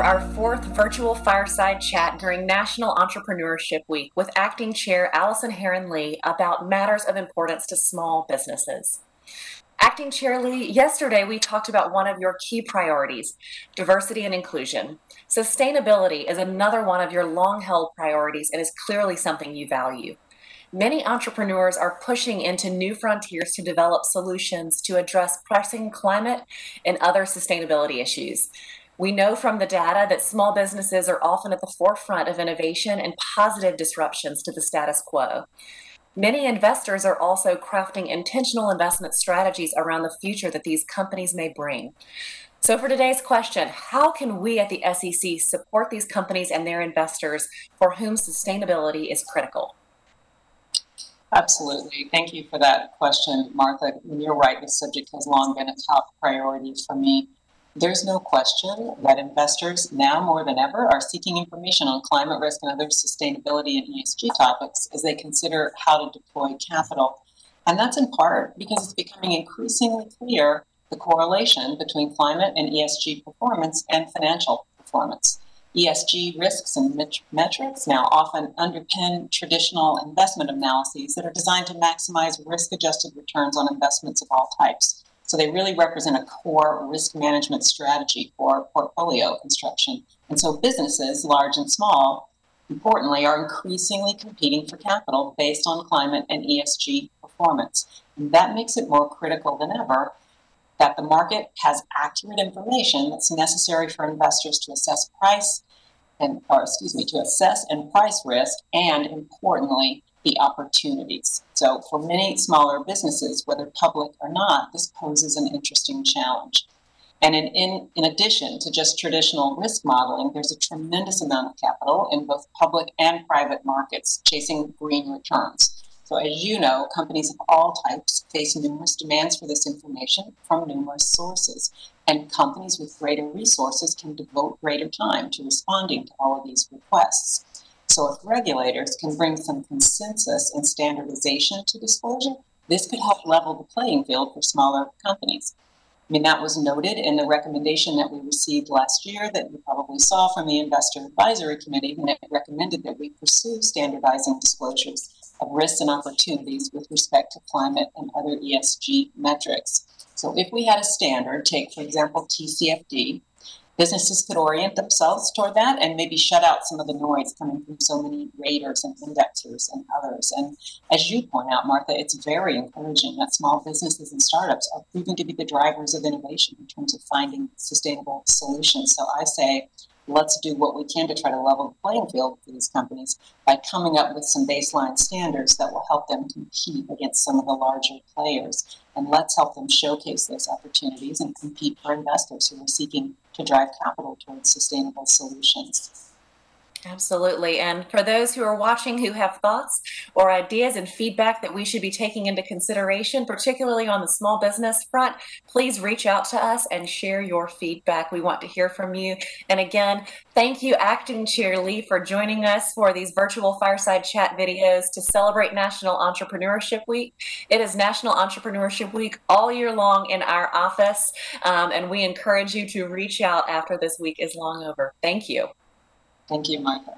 our fourth virtual fireside chat during National Entrepreneurship Week with Acting Chair Allison Herren about matters of importance to small businesses. Acting Chair Lee, yesterday we talked about one of your key priorities, diversity and inclusion. Sustainability is another one of your long-held priorities and is clearly something you value. Many entrepreneurs are pushing into new frontiers to develop solutions to address pressing climate and other sustainability issues. We know from the data that small businesses are often at the forefront of innovation and positive disruptions to the status quo. Many investors are also crafting intentional investment strategies around the future that these companies may bring. So for today's question, how can we at the SEC support these companies and their investors for whom sustainability is critical? Absolutely. Thank you for that question, Martha. You're right, this subject has long been a top priority for me. There's no question that investors now more than ever are seeking information on climate risk and other sustainability and ESG topics as they consider how to deploy capital. And that's in part because it's becoming increasingly clear the correlation between climate and ESG performance and financial performance. ESG risks and metrics now often underpin traditional investment analyses that are designed to maximize risk-adjusted returns on investments of all types. So they really represent a core risk management strategy for portfolio construction. And so businesses, large and small, importantly, are increasingly competing for capital based on climate and ESG performance. And that makes it more critical than ever that the market has accurate information that's necessary for investors to assess to assess and price risk, and importantly, the opportunities. So for many smaller businesses, whether public or not, this poses an interesting challenge. And in addition to just traditional risk modeling, there's a tremendous amount of capital in both public and private markets chasing green returns. So as you know, companies of all types face numerous demands for this information from numerous sources. And companies with greater resources can devote greater time to responding to all of these requests. So if regulators can bring some consensus and standardization to disclosure, this could help level the playing field for smaller companies. I mean, that was noted in the recommendation that we received last year that you probably saw from the Investor Advisory Committee when it recommended that we pursue standardizing disclosures of risks and opportunities with respect to climate and other ESG metrics. So if we had a standard, take, for example, TCFD, businesses could orient themselves toward that and maybe shut out some of the noise coming from so many raters and indexers and others. And as you point out, Martha, it's very encouraging that small businesses and startups are proving to be the drivers of innovation in terms of finding sustainable solutions. So I say, let's do what we can to try to level the playing field for these companies by coming up with some baseline standards that will help them compete against some of the larger players. And let's help them showcase those opportunities and compete for investors who are seeking to drive capital towards sustainable solutions. Absolutely. And for those who are watching who have thoughts or ideas and feedback that we should be taking into consideration, particularly on the small business front, please reach out to us and share your feedback. We want to hear from you. And again, thank you, Acting Chair Lee, for joining us for these virtual fireside chat videos to celebrate National Entrepreneurship Week. It is National Entrepreneurship Week all year long in our office, and we encourage you to reach out after this week is long over. Thank you. Thank you, Martha.